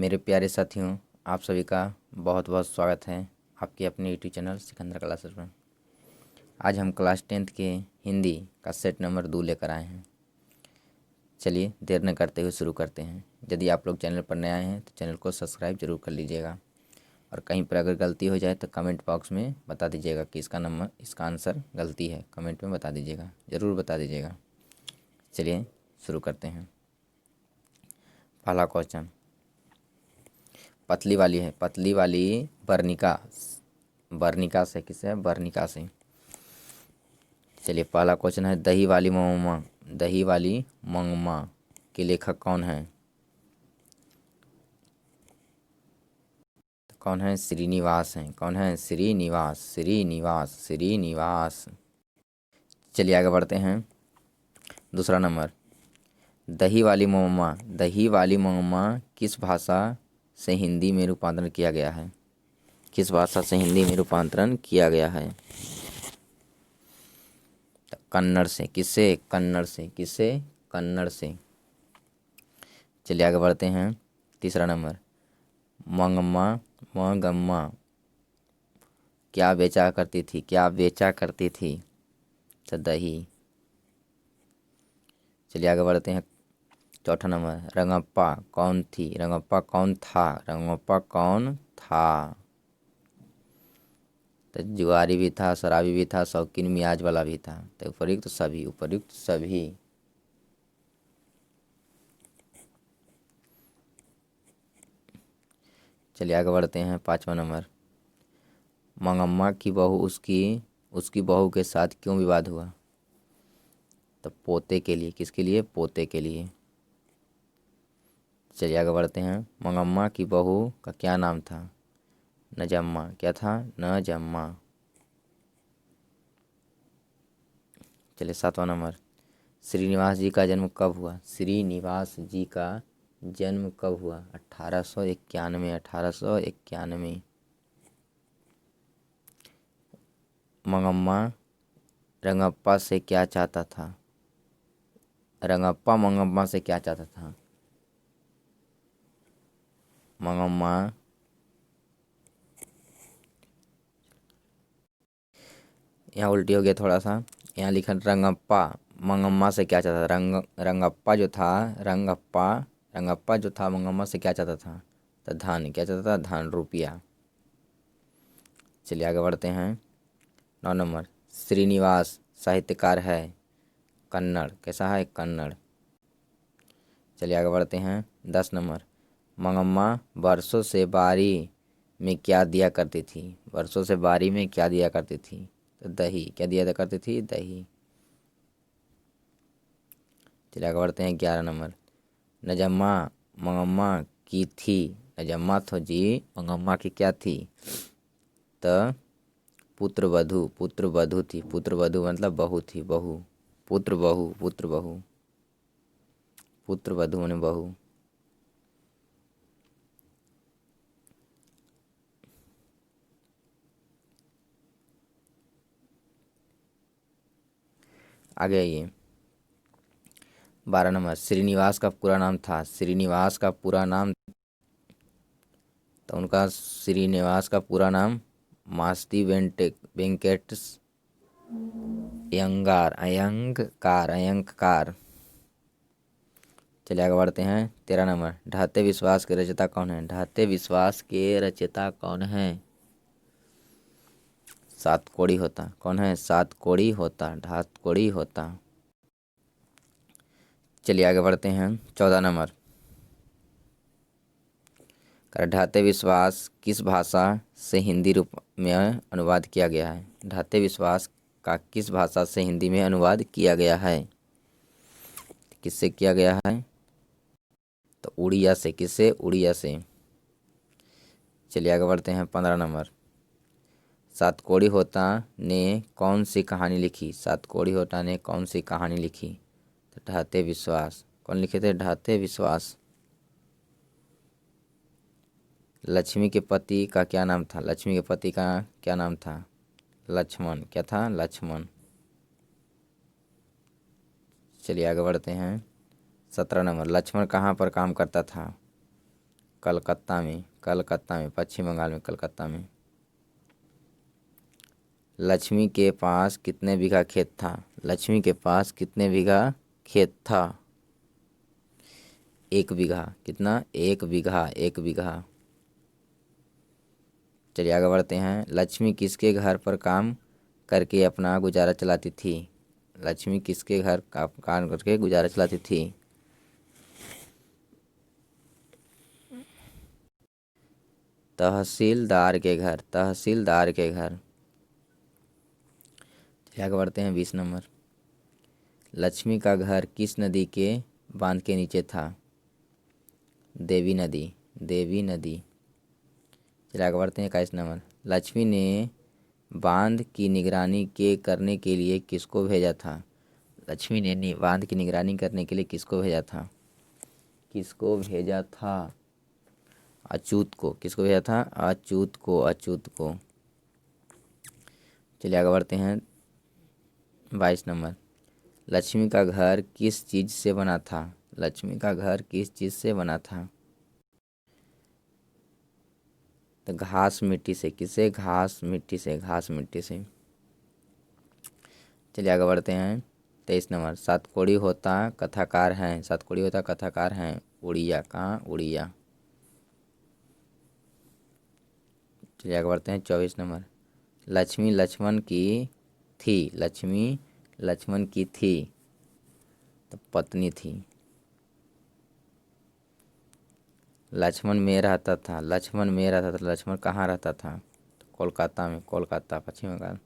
मेरे प्यारे साथियों, आप सभी का बहुत बहुत स्वागत है आपके अपने यूट्यूब चैनल सिकंदर क्लासेस में। आज हम क्लास 10th के हिंदी का सेट नंबर 2 लेकर आए हैं। चलिए देर न करते हुए शुरू करते हैं। यदि आप लोग चैनल पर नए आए हैं तो चैनल को सब्सक्राइब जरूर कर लीजिएगा, और कहीं पर अगर गलती हो जाए तो कमेंट बॉक्स में बता दीजिएगा कि इसका आंसर गलती है। कमेंट में बता दीजिएगा, ज़रूर बता दीजिएगा। चलिए शुरू करते हैं। पहला क्वेश्चन पतली वाली है। पतली वाली वर्णिका, वर्णिका से किससे? वर्णिका से। चलिए पहला क्वेश्चन है दही वाली मंगमा। दही वाली मंगमा के लेखक कौन है? कौन है? श्रीनिवास हैं। कौन है? श्रीनिवास, श्रीनिवास, श्रीनिवास। चलिए आगे बढ़ते हैं। दूसरा नंबर, दही वाली मंगमा। दही वाली मंगमा किस भाषा से हिंदी में रूपांतरण किया गया है? किस भाषा से हिंदी में रूपांतरण किया गया है? कन्नड़ से। किससे? कन्नड़ से। किससे? कन्नड़ से। चलिए आगे बढ़ते हैं। तीसरा नंबर, मंगम्मा, मंगम्मा क्या बेचा करती थी? क्या बेचा करती थी? तो दही। चलिए आगे बढ़ते हैं। चौथा नंबर, रंगप्पा कौन थी? रंगप्पा कौन था? रंगप्पा कौन था? तो जुआरी भी था, शराबी भी था, शौकीन मियाज वाला भी था। तो उपयुक्त सभी, उपयुक्त सभी। चलिए आगे बढ़ते हैं। पाँचवा नंबर, मंगम्मा की बहू उसकी उसकी बहू के साथ क्यों विवाद हुआ? तो पोते के लिए। किसके लिए? पोते के लिए। चलिए आगे बढ़ते हैं। मंगम्मा की बहू का क्या नाम था? नजम्मा। क्या था? नजम्मा। चलिए सातवां नंबर, श्रीनिवास जी का जन्म कब हुआ? श्रीनिवास जी का जन्म कब हुआ? 1891। 1891। मंगम्मा रंगप्पा से क्या चाहता था? रंगप्पा मंगम्मा से क्या चाहता था? मंगम्मा, यहाँ उल्टी हो गया थोड़ा सा। यहाँ लिखा रंगप्पा मंगम्मा से क्या चाहता था? रंगप्पा जो था, रंगप्पा जो था मंगम्मा से क्या चाहता था? तो धन। क्या चाहता था? धन, रुपया। चलिए आगे बढ़ते हैं। 9 नंबर, श्रीनिवास साहित्यकार है। कन्नड़। कैसा है? कन्नड़। चलिए आगे बढ़ते हैं। 10 नंबर, मंगम्मा वर्षों से बारी में क्या दिया करती थी? वर्षों से बारी में क्या दिया करती थी? तो दही। क्या दिया करती थी? दही। चलिए आगे बढ़ते हैं। 11 नंबर, नजम्मा मंगम्मा की थी। नजम्मा तो जी मंगम्मा की क्या थी? तो पुत्रवधू। पुत्रवधू थी। पुत्रवधू मतलब बहू थी। बहू, पुत्र बहू, पुत्र बहू। पुत्रवधू माने बहू। आगे आइए। 12 नंबर, श्रीनिवास का पूरा नाम था। श्रीनिवास का पूरा नाम, तो उनका श्रीनिवास का पूरा नाम मास्ती वेंकटेश अयंगार। अयंगकार, अयंगकार। चलिए आगे बढ़ते हैं। 13 नंबर, ढाते विश्वास के रचयिता कौन है? ढाते विश्वास के रचयिता कौन है? सात कोड़ी होता। कौन है? सात कोड़ी होता, ढात कोड़ी होता। चलिए आगे बढ़ते हैं। 14 नंबर, ढाते विश्वास किस भाषा से हिंदी रूप में अनुवाद किया गया है? ढाते विश्वास का किस भाषा से हिंदी में अनुवाद किया गया है? किससे किया गया है? तो उड़िया से। किससे? उड़िया से। चलिए आगे बढ़ते हैं। 15 नंबर, सातकोड़ी होता ने कौन सी कहानी लिखी? सातकोड़ी होता ने कौन सी कहानी लिखी? तो ढाते विश्वास। कौन लिखे थे? ढाते विश्वास। लक्ष्मी के पति का क्या नाम था? लक्ष्मी के पति का क्या नाम था? लक्ष्मण। क्या था? लक्ष्मण। चलिए आगे बढ़ते हैं। 17 नंबर, लक्ष्मण कहाँ पर काम करता था? कलकत्ता में पश्चिम बंगाल में कलकत्ता में। लक्ष्मी के पास कितने बीघा खेत था? लक्ष्मी के पास कितने बीघा खेत था? 1 बीघा। कितना? 1 बीघा, 1 बीघा। चलिए आगे बढ़ते हैं। लक्ष्मी किसके घर पर काम करके अपना गुजारा चलाती थी? लक्ष्मी किसके घर काम करके गुजारा चलाती थी? तहसीलदार के घर, तहसीलदार के घर। चलिए आगे बढ़ते हैं। 20 नंबर। लक्ष्मी का घर किस नदी के बांध के नीचे था? देवी नदी, देवी नदी। चलिए आगे बढ़ते हैं। 21 नंबर। लक्ष्मी ने बांध की निगरानी करने के लिए किसको भेजा था? लक्ष्मी ने बांध की निगरानी करने के लिए किसको भेजा था? किसको भेजा था? अच्युत को। किसको भेजा था? अच्युत को, अच्युत को। चलिए आगे बढ़ते हैं। 22 नंबर। लक्ष्मी का घर किस चीज़ से बना था? लक्ष्मी का घर किस चीज़ से बना था? तो घास मिट्टी से। किसे? घास मिट्टी से, घास मिट्टी से। चलिए आगे बढ़ते हैं। 23 नंबर। सातकोड़ी होता कथाकार हैं, सातकोड़ी होता कथाकार हैं उड़िया। कहाँ? उड़िया। चलिए आगे बढ़ते हैं। 24 नंबर। लक्ष्मी लक्ष्मण की थी, लक्ष्मी लक्ष्मण की थी तो पत्नी थी। लक्ष्मण में रहता था, लक्ष्मण में रहता था। लक्ष्मण कहाँ रहता था? तो कोलकाता में, कोलकाता पश्चिम बंगाल।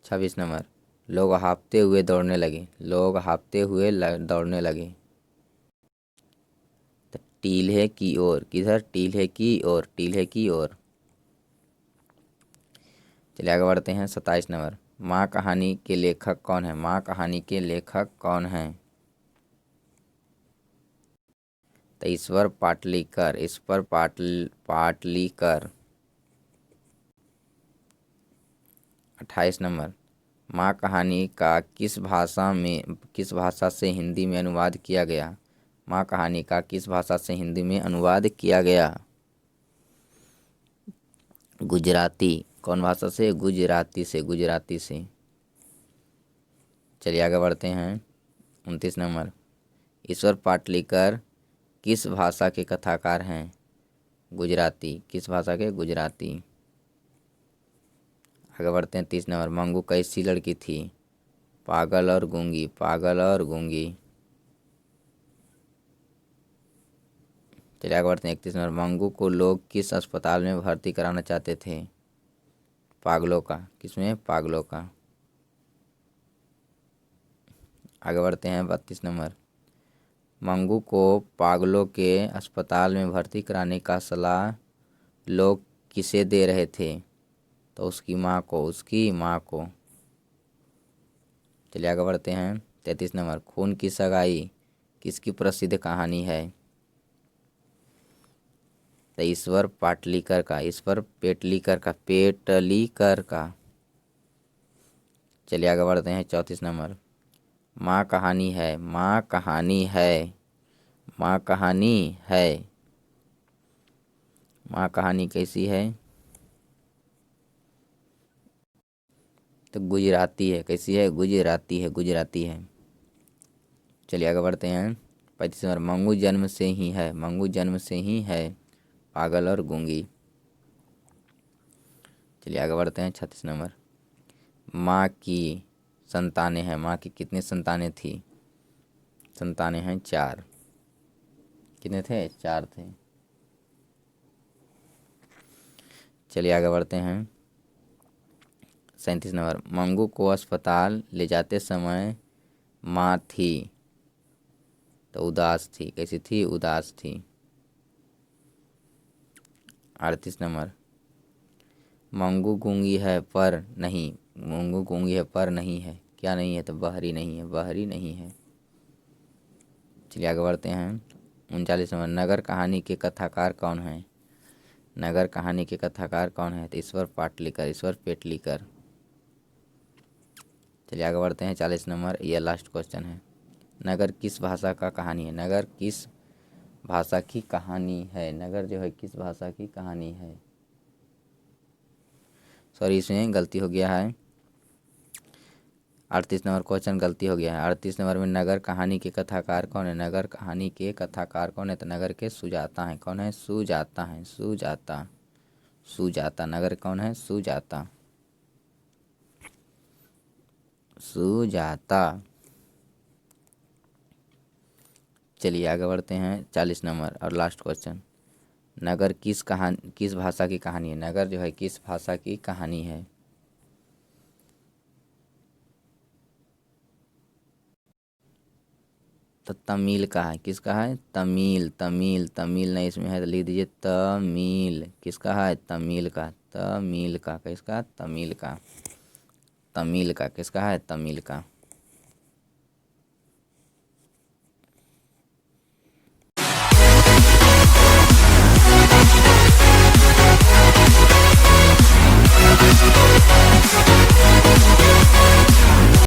26 नंबर। लोग हाँफते हुए दौड़ने लगे, लोग हाँफते हुए दौड़ने लगे तो टील्हे की ओर। किधर? टील्हे की ओर, टील्हे की ओर। चलिए आगे बढ़ते हैं। 27 नंबर। माँ कहानी के लेखक कौन है? माँ कहानी के लेखक कौन हैं? तो ईश्वर पाटलिकर, ईश्वर पाटलिकर। 28 नंबर। माँ कहानी का किस भाषा से हिंदी में अनुवाद किया गया? माँ कहानी का किस भाषा से हिंदी में अनुवाद किया गया? गुजराती। कौन भाषा से? गुजराती से, गुजराती से। चलिए आगे बढ़ते हैं। 29 नंबर। ईश्वर पाटलिकर किस भाषा के कथाकार हैं? गुजराती। किस भाषा के? गुजराती। आगे बढ़ते हैं। 30 नंबर। मंगू कैसी लड़की थी? पागल और गूंगी, पागल और गूंगी। चलिए आगे बढ़ते हैं। 31 नंबर। मंगू को लोग किस अस्पताल में भर्ती कराना चाहते थे? पागलों का। किसमें? पागलों का। आगे बढ़ते हैं। 32 नंबर। मंगू को पागलों के अस्पताल में भर्ती कराने का सलाह लोग किसे दे रहे थे? तो उसकी माँ को, उसकी माँ को। चलिए आगे बढ़ते हैं। 33 नंबर। खून की सगाई किसकी प्रसिद्ध कहानी है? तो ईश्वर पाटलिकर का, ईश्वर पेटलीकर का, पेटलीकर का। चलिए आगे बढ़ते हैं। 34 नंबर। माँ कहानी है, माँ कहानी है, माँ कहानी है। माँ कहानी कैसी है? तो गुजराती है। कैसी है? गुजराती है, गुजराती है। चलिए आगे बढ़ते हैं। 35 नंबर। मंगू जन्म से ही है, मंगू जन्म से ही है पागल और गूंगी। चलिए आगे बढ़ते हैं। 36 नंबर। माँ की संतानें हैं, माँ की कितनी संतानें थी? संतानें हैं 4। कितने थे? 4 थे। चलिए आगे बढ़ते हैं। 37 नंबर। मंगू को अस्पताल ले जाते समय माँ थी तो उदास थी। कैसी थी? उदास थी। 38 नंबर। मंगू गूंगी है पर नहीं, मंगू गूंगी है पर नहीं है। क्या नहीं है? तो बहरी नहीं है, बहरी नहीं है। चलिए आगे बढ़ते हैं। 39 नंबर। नगर कहानी के कथाकार कौन है? नगर कहानी के कथाकार कौन है? तो ईश्वर पाटलिकर, ईश्वर पेटलीकर। चलिए आगे बढ़ते हैं। 40 नंबर। यह लास्ट क्वेश्चन है। नगर किस भाषा का कहानी है? नगर किस भाषा की कहानी है। नगर जो है किस भाषा की कहानी है। सॉरी, इसमें गलती हो गया है। 38 नंबर क्वेश्चन गलती हो गया है। 38 नंबर में नगर कहानी के कथाकार कौन है। नगर कहानी के कथाकार कौन है, तो नगर के सुजाता हैं। कौन है, सुजाता हैं। सुजाता, सुजाता नगर कौन है, सुजाता, सुजाता। चलिए आगे बढ़ते हैं। 40 नंबर और लास्ट क्वेश्चन। नगर किस भाषा की कहानी है। नगर जो है किस भाषा की कहानी है। तो तमिल का है। किसका है, तमिल, तमिल, तमिल नहीं इसमें है तो लिख दीजिए तमिल। किसका है, तमिल का, तमिल का। किसका, तमिल का, तमिल का। किसका है, तमिल का।